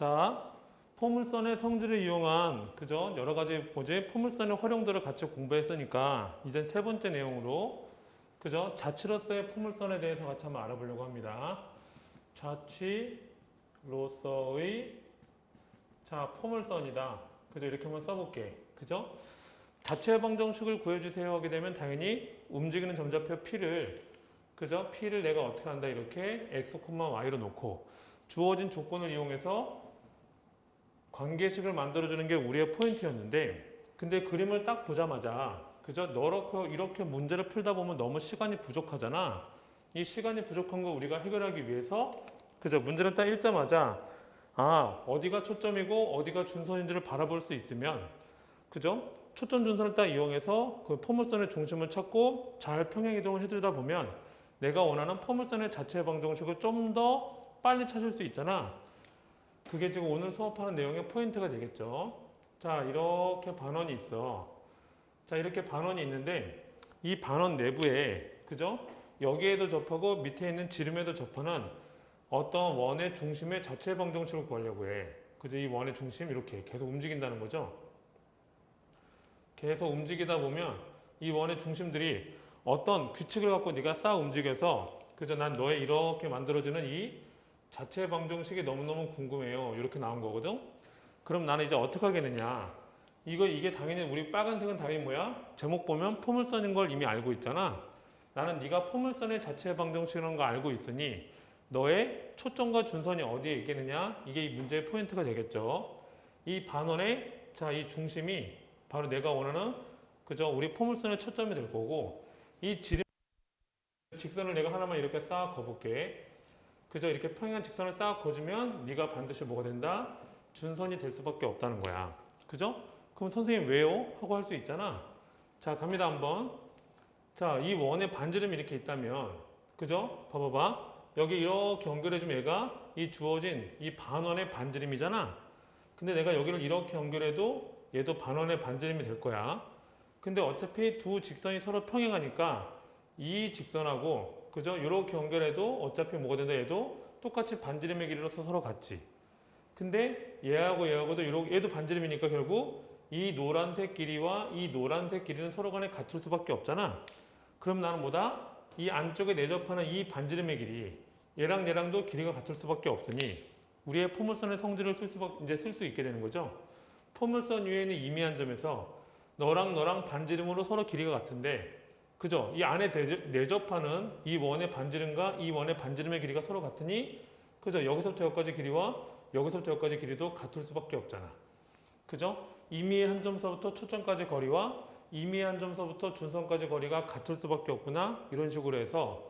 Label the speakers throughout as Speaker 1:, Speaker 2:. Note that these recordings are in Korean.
Speaker 1: 자, 포물선의 성질을 이용한 그죠? 여러 가지 포물선의 활용도를 같이 공부했으니까 이제 세 번째 내용으로 그죠? 자치로서의 포물선에 대해서 같이 한번 알아보려고 합니다. 자치로서의 포물선이다. 그죠? 이렇게 한번 써볼게. 그죠? 자체 방정식을 구해주세요 하게 되면 당연히 움직이는 점좌표 P를 그죠? P를 내가 어떻게 한다 이렇게 x, y로 놓고 주어진 조건을 이용해서 관계식을 만들어주는 게 우리의 포인트였는데 근데 그림을 딱 보자마자 그죠? 이렇게 문제를 풀다 보면 너무 시간이 부족하잖아. 이 시간이 부족한 거 우리가 해결하기 위해서 그죠? 문제를 딱 읽자마자 어디가 초점이고 어디가 준선인지를 바라볼 수 있으면 그죠? 초점 준선을 딱 이용해서 그 포물선의 중심을 찾고 잘 평행 이동을 해주다 보면 내가 원하는 포물선의 자체 방정식을 좀 더 빨리 찾을 수 있잖아. 그게 지금 오늘 수업하는 내용의 포인트가 되겠죠. 자, 이렇게 반원이 있어. 자, 이렇게 반원이 있는데 이 반원 내부에 그죠? 여기에도 접하고 밑에 있는 지름에도 접하는 어떤 원의 중심의 자체 방정식을 구하려고 해. 그죠? 이 원의 중심 이렇게 계속 움직인다는 거죠. 계속 움직이다 보면 이 원의 중심들이 어떤 규칙을 갖고 네가 쌓아 움직여서 그죠? 난 너의 이렇게 만들어지는 이 자체 방정식이 너무너무 궁금해요. 이렇게 나온 거거든. 그럼 나는 이제 어떻게 하겠느냐? 이게 당연히 우리 빨간색은 당연히 뭐야? 제목 보면 포물선인 걸 이미 알고 있잖아. 나는 네가 포물선의 자체 방정식이라는 거 알고 있으니 너의 초점과 준선이 어디에 있겠느냐? 이게 이 문제의 포인트가 되겠죠. 이 반원의 이 중심이 바로 내가 원하는 그죠? 우리 포물선의 초점이 될 거고 이 직선을 내가 하나만 이렇게 싹 그어볼게. 그죠? 이렇게 평행한 직선을 싹 그어주면 네가 반드시 뭐가 된다? 준선이 될 수밖에 없다는 거야. 그죠? 그럼 선생님 왜요? 하고 할 수 있잖아. 자, 갑니다 한번. 자, 이 원의 반지름이 이렇게 있다면 그죠? 봐봐봐. 여기 이렇게 연결해주면 얘가 이 주어진 이 반원의 반지름이잖아. 근데 내가 여기를 이렇게 연결해도 얘도 반원의 반지름이 될 거야. 근데 어차피 두 직선이 서로 평행하니까 이 직선하고 그죠? 이렇게 연결해도 어차피 뭐가 된다 얘도 똑같이 반지름의 길이로서 서로 같지. 근데 얘하고도 얘도 반지름이니까 결국 이 노란색 길이와 이 노란색 길이는 서로 간에 같을 수밖에 없잖아. 그럼 나는 뭐다? 이 안쪽에 내접하는 이 반지름의 길이 얘랑도 길이가 같을 수밖에 없으니 우리의 포물선의 성질을 쓸 수 있게 되는 거죠. 포물선 위에 있는 임의한 점에서 너랑 반지름으로 서로 길이가 같은데 그죠? 이 안에 내접하는 이 원의 반지름과 이 원의 반지름의 길이가 서로 같으니 그죠? 여기서부터 여기까지 길이와 여기서부터 여기까지 길이도 같을 수밖에 없잖아. 그죠? 임의의 한 점서부터 초점까지 거리와 임의의 한 점서부터 준선까지 거리가 같을 수밖에 없구나. 이런 식으로 해서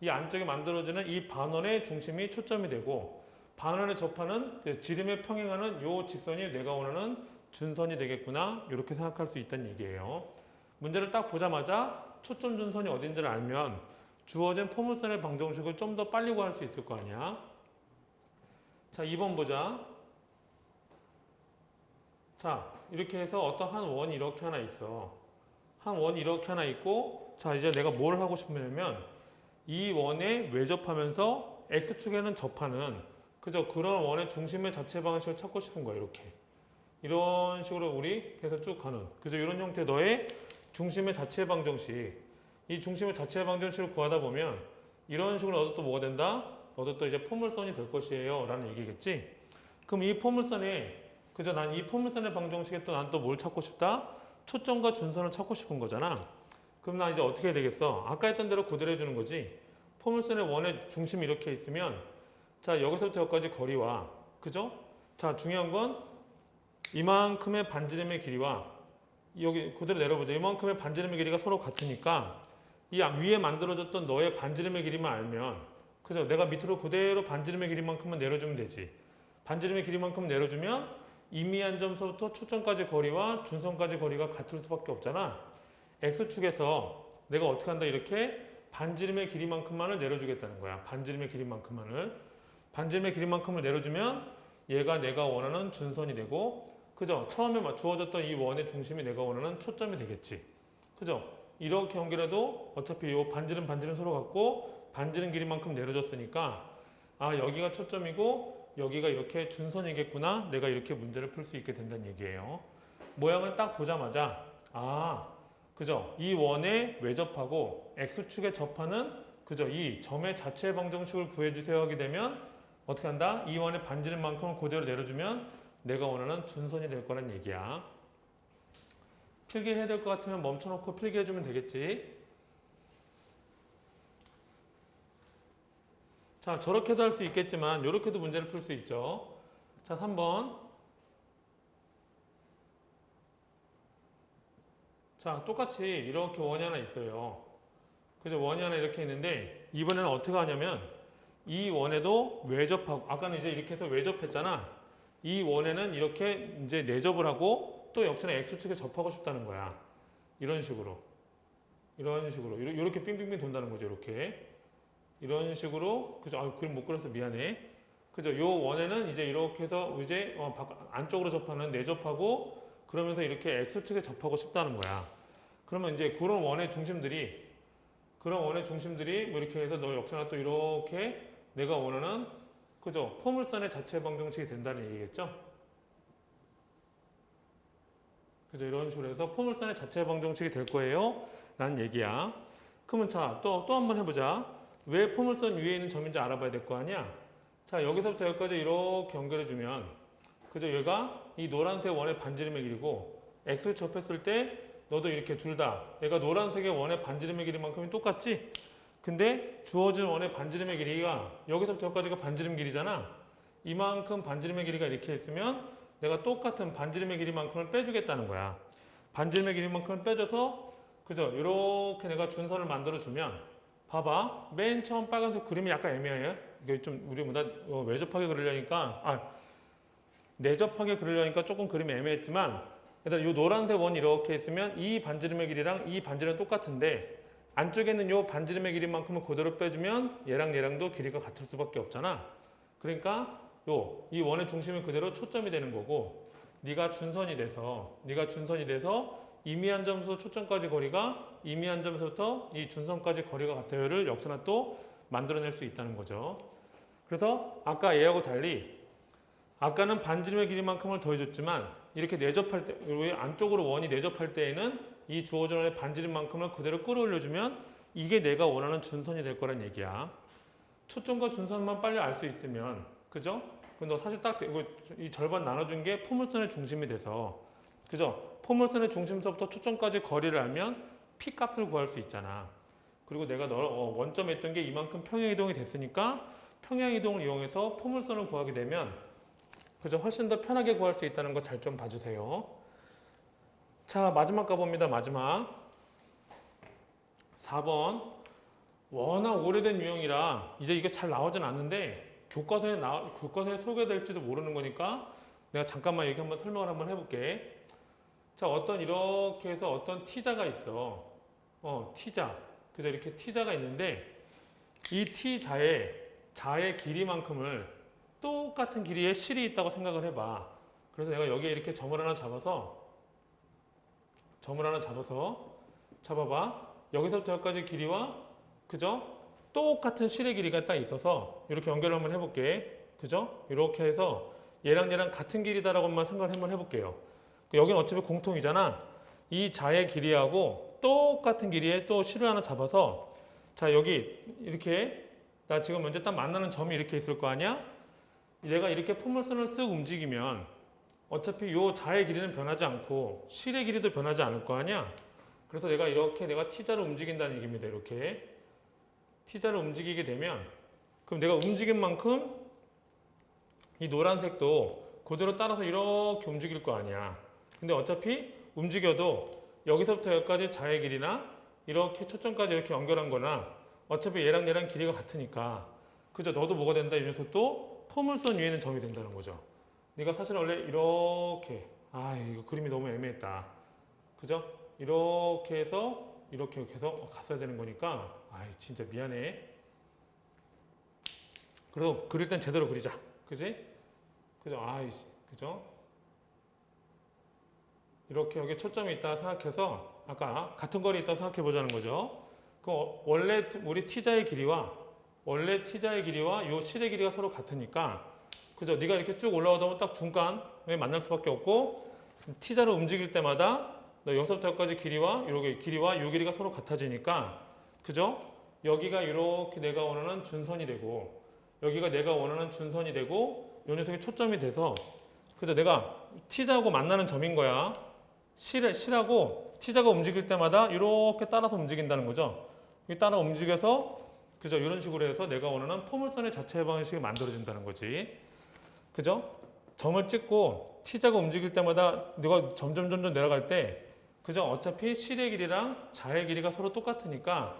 Speaker 1: 이 안쪽에 만들어지는 이 반원의 중심이 초점이 되고 반원에 접하는 그 지름에 평행하는 요 직선이 내가 원하는 준선이 되겠구나. 이렇게 생각할 수 있다는 얘기예요. 문제를 딱 보자마자 초점 준선이 어딘지를 알면 주어진 포물선의 방정식을 좀 더 빨리 구할 수 있을 거 아니야. 자, 2번 보자. 자, 이렇게 해서 어떤 한 원이 이렇게 하나 있어. 한 원이 이렇게 하나 있고 자, 이제 내가 뭘 하고 싶으냐면 이 원에 외접하면서 X축에는 접하는 그죠? 그런 원의 중심의 자체 방식을 찾고 싶은 거야. 이렇게. 이런 식으로 우리 계속 쭉 가는 그죠? 이런 형태 너의 중심의 자체 방정식 이 중심의 자체 방정식을 구하다 보면 이런 식으로 너도 또 뭐가 된다? 너도 또 이제 포물선이 될 것이에요 라는 얘기겠지? 그럼 이 포물선에 그죠? 난 이 포물선의 방정식에 또 난 또 뭘 찾고 싶다? 초점과 준선을 찾고 싶은 거잖아. 그럼 나 이제 어떻게 해야 되겠어? 아까 했던 대로 그대로 해주는 거지. 포물선의 원의 중심이 이렇게 있으면 자, 여기서부터 여기까지 거리와 그죠? 자, 중요한 건 이만큼의 반지름의 길이와 여기 그대로 내려보자. 이만큼의 반지름의 길이가 서로 같으니까 이 위에 만들어졌던 너의 반지름의 길이만 알면 그죠? 내가 밑으로 그대로 반지름의 길이만큼만 내려주면 되지. 반지름의 길이만큼 내려주면 임의한 점서부터 초점까지 거리와 준선까지 거리가 같을 수밖에 없잖아. X축에서 내가 어떻게 한다? 이렇게 반지름의 길이만큼만을 내려주겠다는 거야. 반지름의 길이만큼만을. 반지름의 길이만큼을 내려주면 얘가 내가 원하는 준선이 되고 그죠? 처음에 주어졌던 이 원의 중심이 내가 원하는 초점이 되겠지. 그죠? 이렇게 연결해도 어차피 이 반지름 서로 같고 반지름 길이만큼 내려줬으니까 여기가 초점이고 여기가 이렇게 준선이겠구나. 내가 이렇게 문제를 풀 수 있게 된다는 얘기예요. 모양을 딱 보자마자 그죠? 이 원에 외접하고 x축에 접하는 그죠? 이 점의 자체 방정식을 구해주세요 하게 되면 어떻게 한다? 이 원의 반지름 만큼을 그대로 내려주면 내가 원하는 준선이 될 거란 얘기야. 필기해야 될 것 같으면 멈춰놓고 필기해주면 되겠지. 자, 저렇게도 할 수 있겠지만 이렇게도 문제를 풀 수 있죠. 자, 3번. 자, 똑같이 이렇게 원이 하나 있어요. 그죠? 원이 하나 이렇게 있는데 이번에는 어떻게 하냐면 이 원에도 외접하고 아까는 이제 이렇게 해서 외접했잖아. 이 원에는 이렇게 이제 내접을 하고 또 역시나 x축에 접하고 싶다는 거야. 이런 식으로. 이렇게 빙빙빙 돈다는 거죠. 이렇게. 이런 식으로 그죠? 그림 못 그려서 미안해. 그죠? 요 원에는 이제 이렇게 해서 이제 안쪽으로 접하는 내접하고 그러면서 이렇게 x축에 접하고 싶다는 거야. 그러면 이제 그런 원의 중심들이 뭐 이렇게 해서 너 역시나 또 이렇게 내가 원하는 그죠? 포물선의 자체 방정식이 된다는 얘기겠죠? 그죠? 이런 식으로 해서 포물선의 자체 방정식이 될 거예요. 라는 얘기야. 그러면 자, 또 한 번 해보자. 왜 포물선 위에 있는 점인지 알아봐야 될 거 아니야? 자, 여기서부터 여기까지 이렇게 연결해주면 그죠? 얘가 이 노란색 원의 반지름의 길이고 x를 접했을 때 너도 이렇게 둘 다 얘가 노란색의 원의 반지름의 길이만큼이 똑같지? 근데 주어진 원의 반지름의 길이가 여기서부터 여기까지가 반지름 길이잖아. 이만큼 반지름의 길이가 이렇게 있으면 내가 똑같은 반지름의 길이만큼을 빼주겠다는 거야. 반지름의 길이만큼을 빼줘서 그죠? 이렇게 내가 준선을 만들어주면 봐봐. 맨 처음 빨간색 그림이 약간 애매해요. 이게 좀 우리보다 외접하게 그리려니까 내접하게 그리려니까 조금 그림이 애매했지만 일단 이 노란색 원이 이렇게 있으면 이 반지름의 길이랑 이 반지름은 똑같은데 안쪽에 있는 이 반지름의 길이만큼을 그대로 빼주면 얘랑도 길이가 같을 수밖에 없잖아. 그러니까 이 원의 중심이 그대로 초점이 되는 거고 네가 준선이 돼서 임의한 점에서 초점까지 거리가 임의한 점에서부터 이 준선까지 거리가 같아요를 역시나 또 만들어낼 수 있다는 거죠. 그래서 아까 얘하고 달리 아까는 반지름의 길이만큼을 더해줬지만 이렇게 내접할 때 안쪽으로 원이 내접할 때에는 이 주어진 원의 반지름만큼을 그대로 끌어올려주면 이게 내가 원하는 준선이 될 거란 얘기야. 초점과 준선만 빨리 알 수 있으면 그죠? 너 사실 딱 이 절반 나눠준 게 포물선의 중심이 돼서 그죠? 포물선의 중심서부터 초점까지 거리를 알면 p 값을 구할 수 있잖아. 그리고 내가 원점에 있던 게 이만큼 평행이동이 됐으니까 평행이동을 이용해서 포물선을 구하게 되면 그죠? 훨씬 더 편하게 구할 수 있다는 거 잘 좀 봐주세요. 자, 마지막 가봅니다. 마지막 4번. 워낙 오래된 유형이라 이제 이게 잘 나오진 않는데 교과서에 소개될지도 모르는 거니까 내가 잠깐만 이렇게 한번 설명을 한번 해볼게. 자, 이렇게 해서 어떤 t자가 있어. t자. 그죠? 이렇게 t자가 있는데 이 t자의 길이만큼을 똑같은 길이의 실이 있다고 생각을 해봐. 그래서 내가 여기에 이렇게 점을 하나 잡아봐. 여기서부터 여기까지 길이와 그죠? 똑같은 실의 길이가 딱 있어서 이렇게 연결을 한번 해볼게. 그죠? 이렇게 해서 얘랑 같은 길이다라고만 생각을 한번 해볼게요. 여기는 어차피 공통이잖아. 이 자의 길이하고 똑같은 길이의 또 실을 하나 잡아서 자, 여기 이렇게 나 지금 먼저 딱 만나는 점이 이렇게 있을 거 아니야? 내가 이렇게 포물선을 쓱 움직이면 어차피 요 자의 길이는 변하지 않고 실의 길이도 변하지 않을 거 아니야? 그래서 내가 t자를 움직인다는 얘기입니다. 이렇게 t자를 움직이게 되면 그럼 내가 움직인 만큼 이 노란색도 그대로 따라서 이렇게 움직일 거 아니야. 근데 어차피 움직여도 여기서부터 여기까지 자의 길이나 이렇게 초점까지 이렇게 연결한 거나 어차피 얘랑 길이가 같으니까 그죠? 너도 뭐가 된다 이러면서 또 포물선 위에 있는 점이 된다는 거죠. 네가 사실 원래 이렇게 이거 그림이 너무 애매했다. 그죠? 이렇게 해서 갔어야 되는 거니까 진짜 미안해. 그래도 그릴 땐 제대로 그리자. 그지? 그죠? 그죠? 이렇게 여기 초점이 있다 생각해서 아까 같은 거리 있다 생각해 보자는 거죠. 그럼 원래 우리 t자의 길이와 요 실의 길이가 서로 같으니까 그죠? 네가 이렇게 쭉 올라가다 보면 딱 중간에 만날 수밖에 없고 T자로 움직일 때마다 너 여기서부터 여기까지 길이와 이렇게 길이와 요 길이가 서로 같아지니까 그죠? 여기가 이렇게 내가 원하는 준선이 되고 여기가 내가 원하는 준선이 되고 요 녀석이 초점이 돼서 그죠? 내가 T자하고 만나는 점인 거야. C하고 T자가 움직일 때마다 이렇게 따라서 움직인다는 거죠. 이 따라 움직여서 그죠? 이런 식으로 해서 내가 원하는 포물선의 자체 방식이 만들어진다는 거지. 그죠? 점을 찍고 T자가 움직일 때마다 내가 점점 내려갈 때 그죠? 어차피 C의 길이랑 자의 길이가 서로 똑같으니까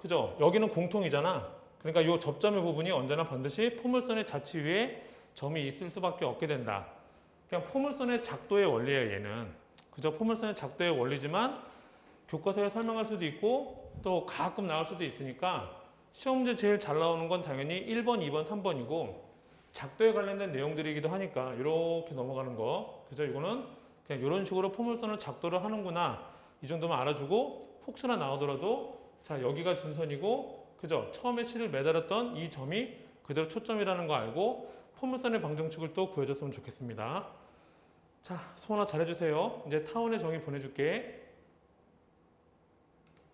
Speaker 1: 그죠? 여기는 공통이잖아. 그러니까 이 접점의 부분이 언제나 반드시 포물선의 자치 위에 점이 있을 수밖에 없게 된다. 그냥 포물선의 작도의 원리예요, 얘는. 그죠? 포물선의 작도의 원리지만 교과서에 설명할 수도 있고 또 가끔 나올 수도 있으니까 시험 문제 제일 잘 나오는 건 당연히 1번, 2번, 3번이고 작도에 관련된 내용들이기도 하니까 이렇게 넘어가는 거. 그죠? 이거는 그냥 이런 식으로 포물선을 작도를 하는구나. 이 정도만 알아주고 혹시나 나오더라도 자, 여기가 준선이고 그죠? 처음에 C를 매달았던 이 점이 그대로 초점이라는 거 알고 포물선의 방정식을 또 구해줬으면 좋겠습니다. 자, 소원아 잘해주세요. 이제 타원의 정의 보내줄게.